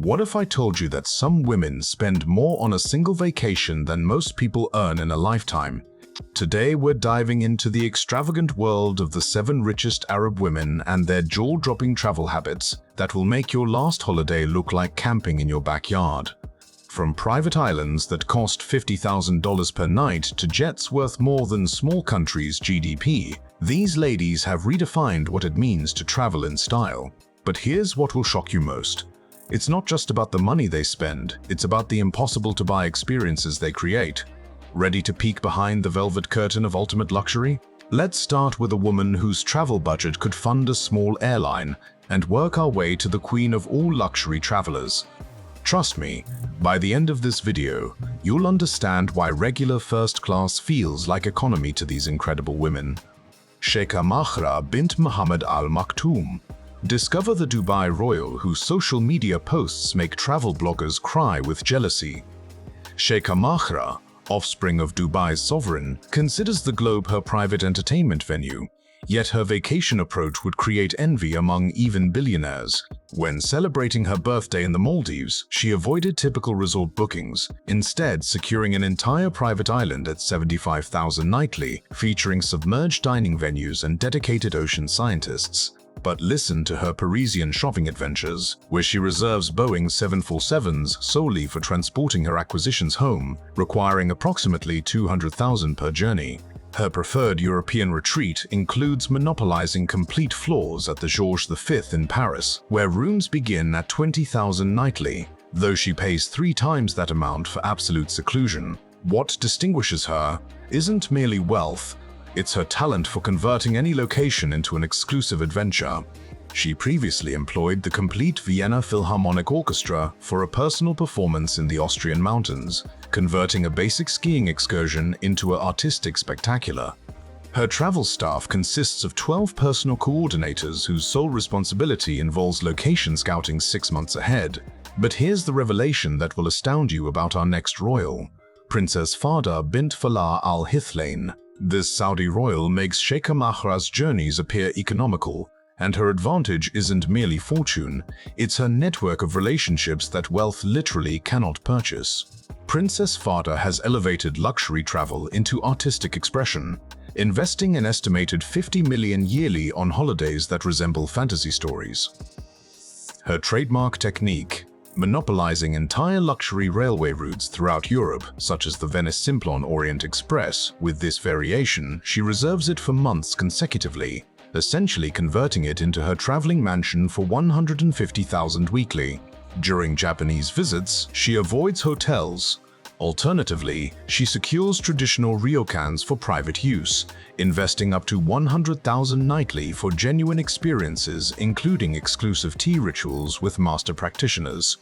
What if I told you that some women spend more on a single vacation than most people earn in a lifetime? Today we're diving into the extravagant world of the 7 richest Arab women and their jaw-dropping travel habits that will make your last holiday look like camping in your backyard. From private islands that cost $50,000 per night to jets worth more than small countries' GDP, these ladies have redefined what it means to travel in style. But here's what will shock you most. It's not just about the money they spend, it's about the impossible-to-buy experiences they create. Ready to peek behind the velvet curtain of ultimate luxury? Let's start with a woman whose travel budget could fund a small airline and work our way to the queen of all luxury travelers. Trust me, by the end of this video, you'll understand why regular first class feels like economy to these incredible women. Sheikha Mahra bint Mohammed Al Maktoum. Discover the Dubai royal whose social media posts make travel bloggers cry with jealousy. Sheikha Mahra, offspring of Dubai's sovereign, considers the globe her private entertainment venue, yet her vacation approach would create envy among even billionaires. When celebrating her birthday in the Maldives, she avoided typical resort bookings, instead securing an entire private island at $75,000 nightly, featuring submerged dining venues and dedicated ocean scientists. But listen to her Parisian shopping adventures, where she reserves Boeing 747s solely for transporting her acquisitions home, requiring approximately $200,000 per journey. Her preferred European retreat includes monopolizing complete floors at the Georges V in Paris, where rooms begin at $20,000 nightly, though she pays 3 times that amount for absolute seclusion. What distinguishes her isn't merely wealth, it's her talent for converting any location into an exclusive adventure. She previously employed the complete Vienna Philharmonic Orchestra for a personal performance in the Austrian mountains, converting a basic skiing excursion into an artistic spectacular. Her travel staff consists of 12 personal coordinators whose sole responsibility involves location scouting 6 months ahead. But here's the revelation that will astound you about our next royal, Princess Fahda bint Falah Al Hithlain. This Saudi royal makes Sheikha Mahra's journeys appear economical, and her advantage isn't merely fortune, it's her network of relationships that wealth literally cannot purchase. Princess Fahda has elevated luxury travel into artistic expression, investing an estimated $50 million yearly on holidays that resemble fantasy stories. Her trademark technique, monopolizing entire luxury railway routes throughout Europe, such as the Venice-Simplon Orient Express. With this variation, she reserves it for months consecutively, essentially converting it into her traveling mansion for $150,000 weekly. During Japanese visits, she avoids hotels. Alternatively, she secures traditional ryokans for private use, investing up to $100,000 nightly for genuine experiences, including exclusive tea rituals with master practitioners.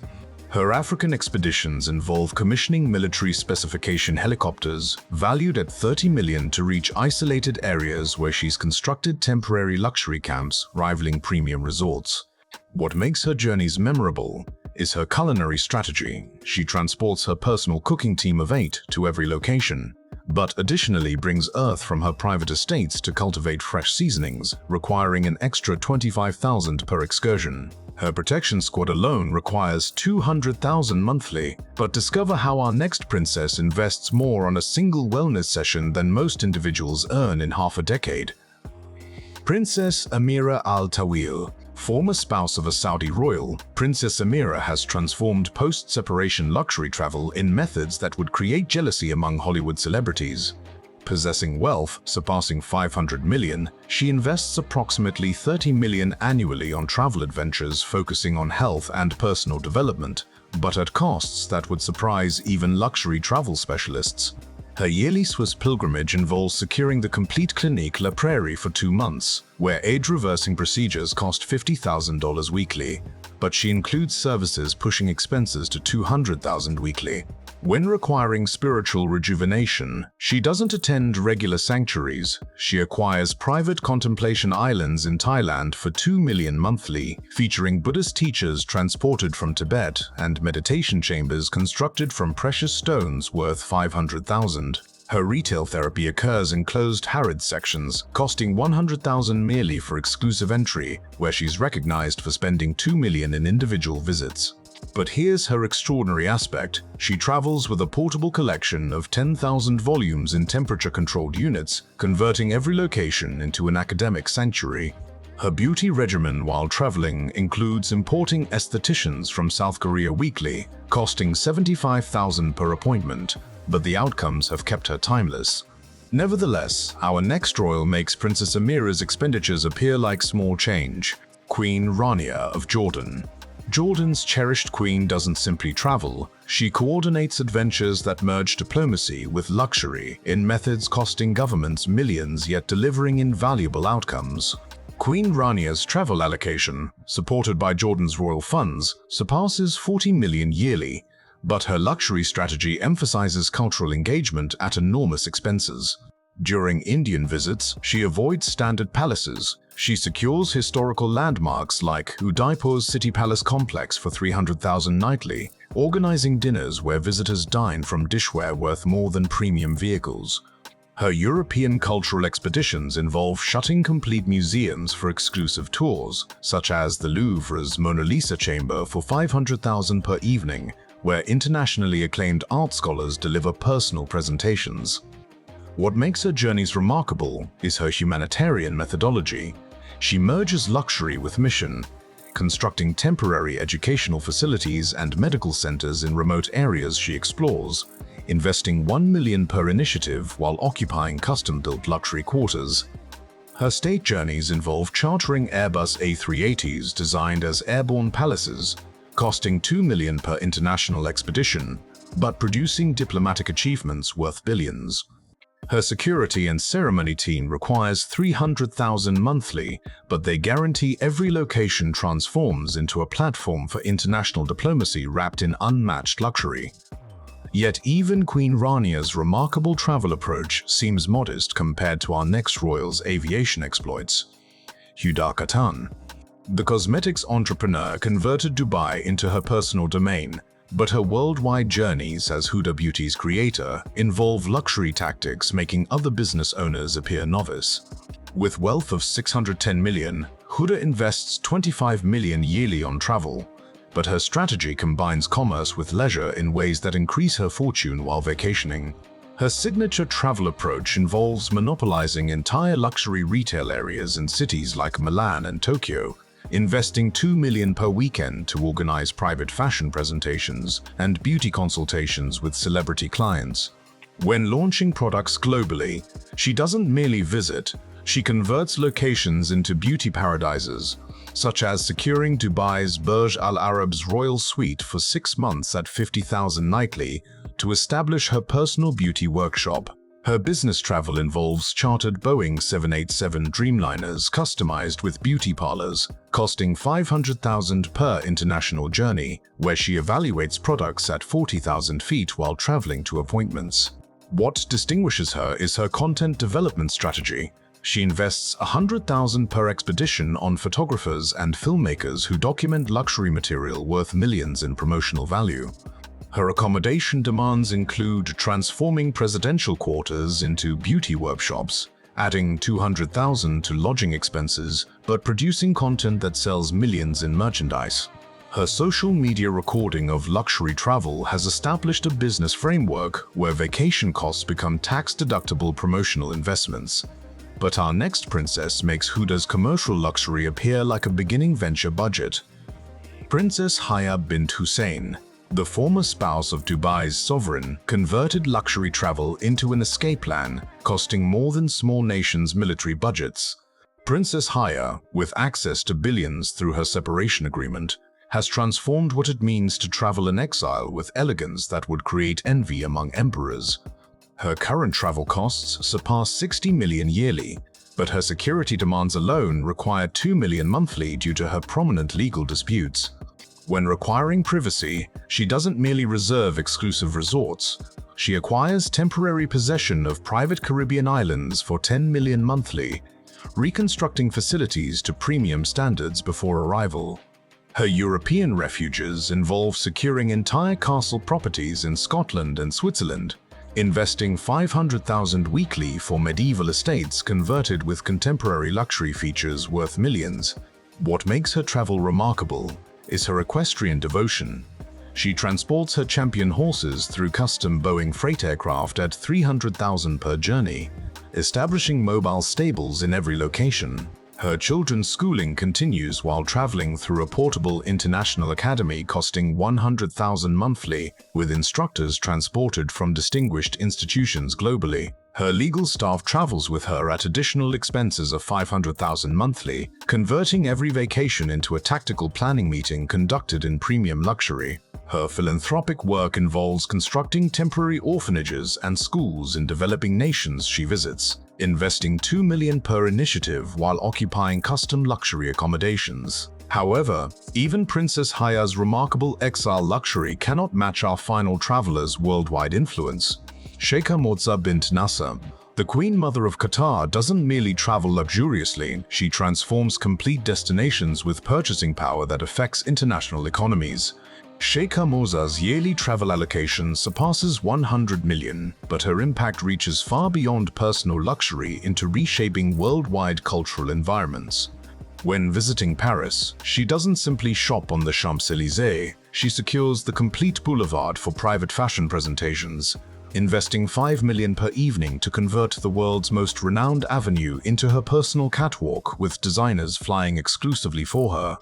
Her African expeditions involve commissioning military specification helicopters, valued at $30 million, to reach isolated areas where she's constructed temporary luxury camps rivaling premium resorts. What makes her journeys memorable is her culinary strategy. She transports her personal cooking team of 8 to every location, but additionally brings earth from her private estates to cultivate fresh seasonings, requiring an extra $25,000 per excursion. Her protection squad alone requires $200,000 monthly. But discover how our next princess invests more on a single wellness session than most individuals earn in half a decade. Princess Amira Al Tawil. Former spouse of a Saudi royal, Princess Amira has transformed post-separation luxury travel in methods that would create jealousy among Hollywood celebrities. Possessing wealth surpassing $500 million, she invests approximately $30 million annually on travel adventures focusing on health and personal development, but at costs that would surprise even luxury travel specialists. Her yearly Swiss pilgrimage involves securing the complete Clinique La Prairie for 2 months, where age-reversing procedures cost $50,000 weekly, but she includes services pushing expenses to $200,000 weekly. When requiring spiritual rejuvenation, she doesn't attend regular sanctuaries. She acquires private contemplation islands in Thailand for $2 million monthly, featuring Buddhist teachers transported from Tibet and meditation chambers constructed from precious stones worth $500,000. Her retail therapy occurs in closed Harrods sections, costing $100,000 merely for exclusive entry, where she's recognized for spending $2 million in individual visits. But here's her extraordinary aspect. She travels with a portable collection of 10,000 volumes in temperature-controlled units, converting every location into an academic sanctuary. Her beauty regimen while traveling includes importing estheticians from South Korea weekly, costing $75,000 per appointment, but the outcomes have kept her timeless. Nevertheless, our next royal makes Princess Amira's expenditures appear like small change. Queen Rania of Jordan. Jordan's cherished queen doesn't simply travel, she coordinates adventures that merge diplomacy with luxury in methods costing governments millions yet delivering invaluable outcomes. Queen Rania's travel allocation, supported by Jordan's royal funds, surpasses 40 million yearly, but her luxury strategy emphasizes cultural engagement at enormous expenses. During Indian visits, she avoids standard palaces. She secures historical landmarks like Udaipur's City Palace complex for $300,000 nightly, organizing dinners where visitors dine from dishware worth more than premium vehicles. Her European cultural expeditions involve shutting complete museums for exclusive tours, such as the Louvre's Mona Lisa chamber for $500,000 per evening, where internationally acclaimed art scholars deliver personal presentations. What makes her journeys remarkable is her humanitarian methodology. She merges luxury with mission, constructing temporary educational facilities and medical centers in remote areas she explores, investing $1 million per initiative while occupying custom-built luxury quarters. Her state journeys involve chartering Airbus A380s designed as airborne palaces, costing $2 million per international expedition, but producing diplomatic achievements worth billions. Her security and ceremony team requires $300,000 monthly, but they guarantee every location transforms into a platform for international diplomacy wrapped in unmatched luxury. Yet even Queen Rania's remarkable travel approach seems modest compared to our next royal's aviation exploits. Huda Kattan. The cosmetics entrepreneur converted Dubai into her personal domain, but her worldwide journeys as Huda Beauty's creator involve luxury tactics making other business owners appear novice. With wealth of $610 million, Huda invests $25 million yearly on travel, but her strategy combines commerce with leisure in ways that increase her fortune while vacationing. Her signature travel approach involves monopolizing entire luxury retail areas in cities like Milan and Tokyo, investing $2 million per weekend to organize private fashion presentations and beauty consultations with celebrity clients. When launching products globally, she doesn't merely visit, she converts locations into beauty paradises, such as securing Dubai's Burj Al Arab's royal suite for 6 months at $50,000 nightly to establish her personal beauty workshop. Her business travel involves chartered Boeing 787 Dreamliners customized with beauty parlors, costing $500,000 per international journey, where she evaluates products at 40,000 feet while traveling to appointments. What distinguishes her is her content development strategy. She invests $100,000 per expedition on photographers and filmmakers who document luxury material worth millions in promotional value. Her accommodation demands include transforming presidential quarters into beauty workshops, adding $200,000 to lodging expenses, but producing content that sells millions in merchandise. Her social media recording of luxury travel has established a business framework where vacation costs become tax-deductible promotional investments. But our next princess makes Huda's commercial luxury appear like a beginning venture budget. Princess Haya bint Hussein, the former spouse of Dubai's sovereign, converted luxury travel into an escape plan, costing more than small nations' military budgets. Princess Haya, with access to billions through her separation agreement, has transformed what it means to travel in exile with elegance that would create envy among emperors. Her current travel costs surpass $60 million yearly, but her security demands alone require $2 million monthly due to her prominent legal disputes. When requiring privacy, she doesn't merely reserve exclusive resorts. She acquires temporary possession of private Caribbean islands for $10 million monthly, reconstructing facilities to premium standards before arrival. Her European refuges involve securing entire castle properties in Scotland and Switzerland, investing $500,000 weekly for medieval estates converted with contemporary luxury features worth millions. What makes her travel remarkable is her equestrian devotion. She transports her champion horses through custom Boeing freight aircraft at $300,000 per journey, establishing mobile stables in every location. Her children's schooling continues while traveling through a portable international academy costing $100,000 monthly, with instructors transported from distinguished institutions globally. Her legal staff travels with her at additional expenses of $500,000 monthly, converting every vacation into a tactical planning meeting conducted in premium luxury. Her philanthropic work involves constructing temporary orphanages and schools in developing nations she visits, investing $2 million per initiative while occupying custom luxury accommodations. However, even Princess Haya's remarkable exile luxury cannot match our final traveler's worldwide influence. Sheikha Morza bint Nasser, the Queen Mother of Qatar, doesn't merely travel luxuriously, she transforms complete destinations with purchasing power that affects international economies. Sheikha Morza's yearly travel allocation surpasses 100 million, but her impact reaches far beyond personal luxury into reshaping worldwide cultural environments. When visiting Paris, she doesn't simply shop on the Champs-Élysées, she secures the complete boulevard for private fashion presentations, investing $5 million per evening to convert the world's most renowned avenue into her personal catwalk with designers flying exclusively for her.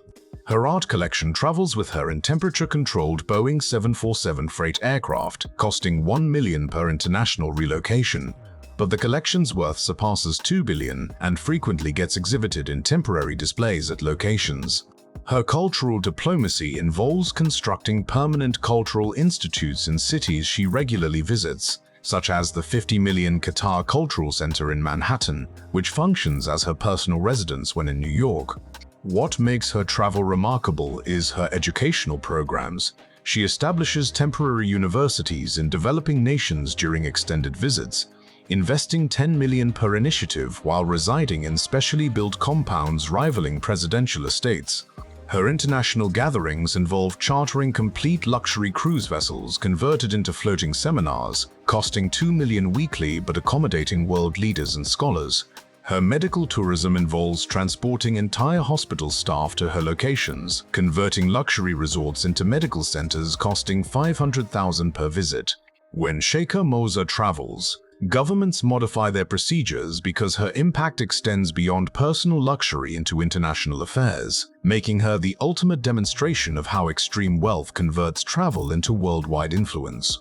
Her art collection travels with her in temperature-controlled Boeing 747 freight aircraft, costing $1 million per international relocation, but the collection's worth surpasses $2 billion and frequently gets exhibited in temporary displays at locations. Her cultural diplomacy involves constructing permanent cultural institutes in cities she regularly visits, such as the $50 million Qatar Cultural Center in Manhattan, which functions as her personal residence when in New York. What makes her travel remarkable is her educational programs. She establishes temporary universities in developing nations during extended visits, investing $10 million per initiative while residing in specially built compounds rivaling presidential estates. Her international gatherings involve chartering complete luxury cruise vessels converted into floating seminars, costing $2 million weekly but accommodating world leaders and scholars. Her medical tourism involves transporting entire hospital staff to her locations, converting luxury resorts into medical centers costing $500,000 per visit. When Sheikha Morza travels, governments modify their procedures because her impact extends beyond personal luxury into international affairs, making her the ultimate demonstration of how extreme wealth converts travel into worldwide influence.